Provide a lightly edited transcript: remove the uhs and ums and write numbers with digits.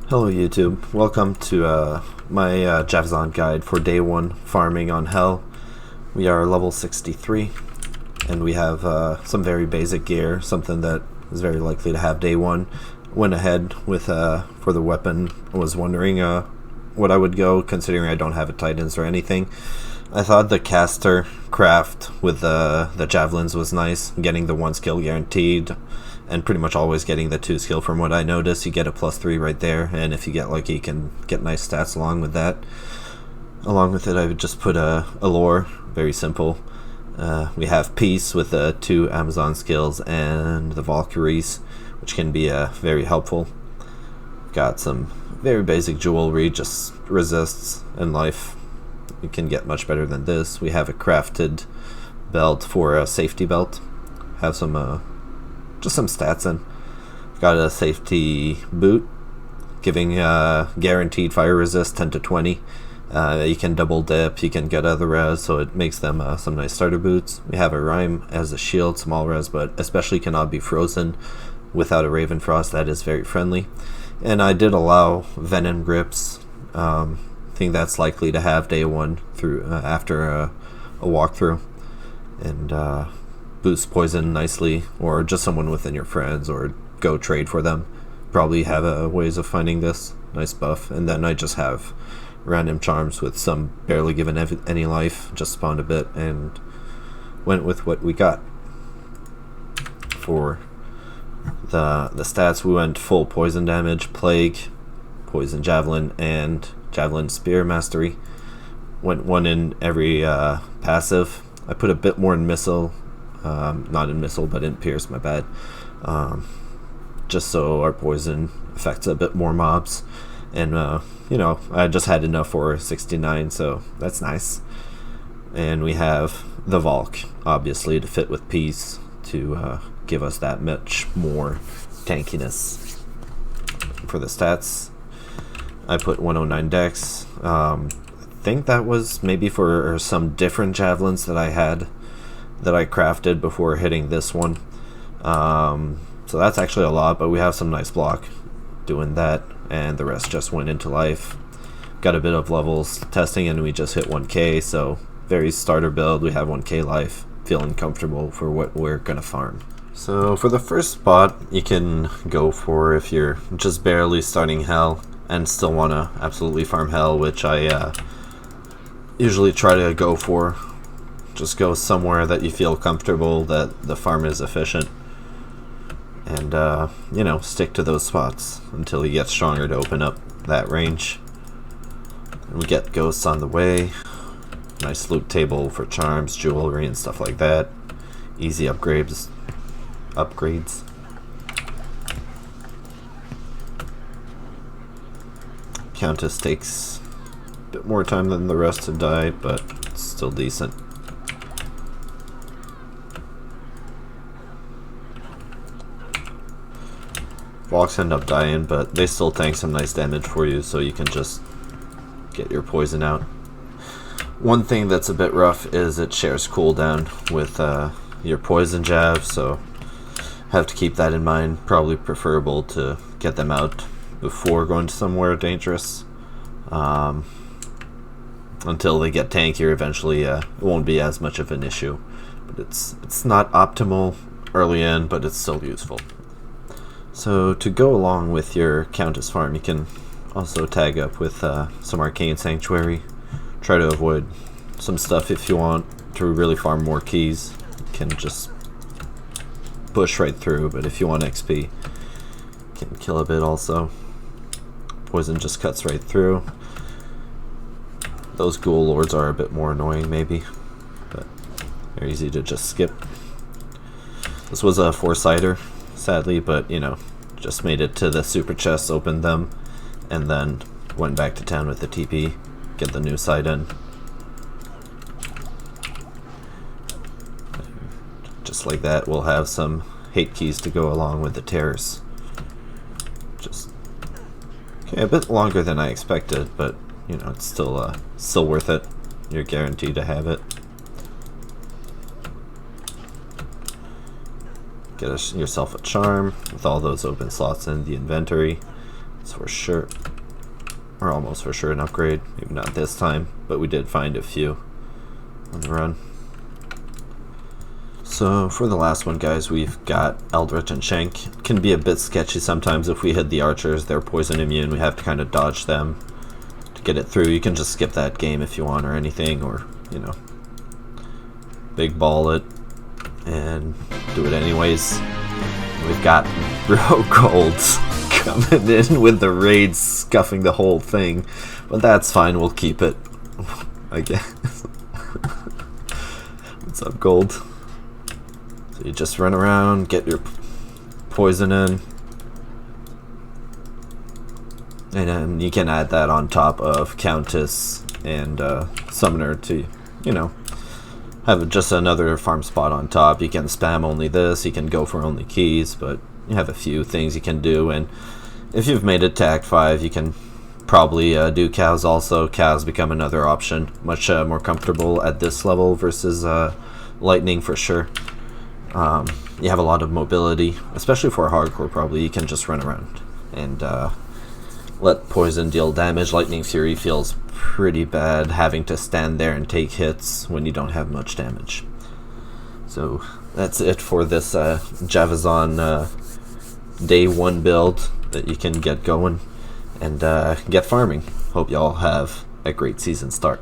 Hello YouTube, welcome to my Javzon guide for day 1 farming on Hell. We are level 63 and we have some very basic gear, something that is very likely to have day 1. Went ahead with for the weapon. I was wondering what I would go, considering I don't have a Titans or anything. I thought the caster craft with the javelins was nice, getting the 1 skill guaranteed and pretty much always getting the 2 skill. From what I noticed, you get a +3 right there, and if you get lucky you can get nice stats along with that. Along with it, I would just put a lore, very simple. We have Peace with the 2 Amazon skills and the Valkyries, which can be very helpful. Got some very basic jewelry, just resists and life. You can get much better than this. We have a crafted belt for a safety belt. Have some just some stats in. Got a safety boot, giving guaranteed fire resist 10 to 20. You can double dip, you can get other res, so it makes them some nice starter boots. We have a rhyme as a shield, small res, but especially cannot be frozen without a Raven Frost. That is very friendly. And I did allow venom grips. Think that's likely to have day 1 through after a walkthrough, and boost poison nicely, or just someone within your friends, or go trade for them. Probably have ways of finding this nice buff. And then I just have random charms with some barely given any life, just spawned a bit and went with what we got. For the stats, we went full poison damage, plague, poison javelin, and javelin spear mastery. Went 1 in every passive. I put a bit more in missile, not in missile but in pierce, my bad, just so our poison affects a bit more mobs. And you know, I just had enough for 69, so that's nice. And we have the Valk, obviously, to fit with Peace, to give us that much more tankiness. For the stats, I put 109 dex. I think that was maybe for some different javelins that I had, that I crafted before hitting this one. So that's actually a lot, but we have some nice block doing that, and the rest just went into life. Got a bit of levels testing, and we just hit 1k, so very starter build. We have 1k life, feeling comfortable for what we're gonna farm. So for the first spot, you can go for, if you're just barely starting Hell and still want to absolutely farm Hell, which I usually try to go for. Just go somewhere that you feel comfortable, that the farm is efficient, and you know, stick to those spots until you get stronger to open up that range. And we get ghosts on the way. Nice loot table for charms, jewelry, and stuff like that. Easy upgrades. Countess takes a bit more time than the rest to die, but it's still decent. Walks end up dying, but they still tank some nice damage for you, so you can just get your poison out. One thing that's a bit rough is it shares cooldown with your poison jab, so have to keep that in mind. Probably preferable to get them out before going to somewhere dangerous. Until they get tankier, eventually it won't be as much of an issue. But it's not optimal early in, but it's still useful. So to go along with your Countess farm, you can also tag up with some Arcane Sanctuary. Try to avoid some stuff if you want to really farm more keys. You can just push right through, but if you want XP, you can kill a bit also. Poison just cuts right through. Those ghoul lords are a bit more annoying maybe, but they're easy to just skip. This was a 4-sider, sadly, but you know, just made it to the super chests, opened them, and then went back to town with the TP, get the new side in. Just like that, we'll have some hate keys to go along with the tears. Just okay, a bit longer than I expected, but you know, it's still worth it. You're guaranteed to have it. Get yourself a charm with all those open slots in the inventory. It's for sure, or almost for sure, an upgrade. Maybe not this time, but we did find a few on the run. So for the last one, guys, we've got Eldritch and Shenk. It can be a bit sketchy sometimes if we hit the archers. They're poison immune. We have to kind of dodge them to get it through. You can just skip that game if you want or anything, or, you know, big ball it and do it anyways. We've got Bro Golds coming in with the raids, scuffing the whole thing, but that's fine. We'll keep it, I guess. What's up, Gold? So you just run around, get your poison in, and then you can add that on top of Countess and Summoner to, you know, have just another farm spot on top. You can spam only this, you can go for only keys, but you have a few things you can do. And if you've made it to Act 5, you can probably do cows also. Cows become another option, much more comfortable at this level versus lightning for sure. You have a lot of mobility, especially for hardcore. Probably you can just run around and let poison deal damage. Lightning Fury feels pretty bad, having to stand there and take hits when you don't have much damage. So that's it for this Javazon day 1 build that you can get going and get farming. Hope y'all have a great season start.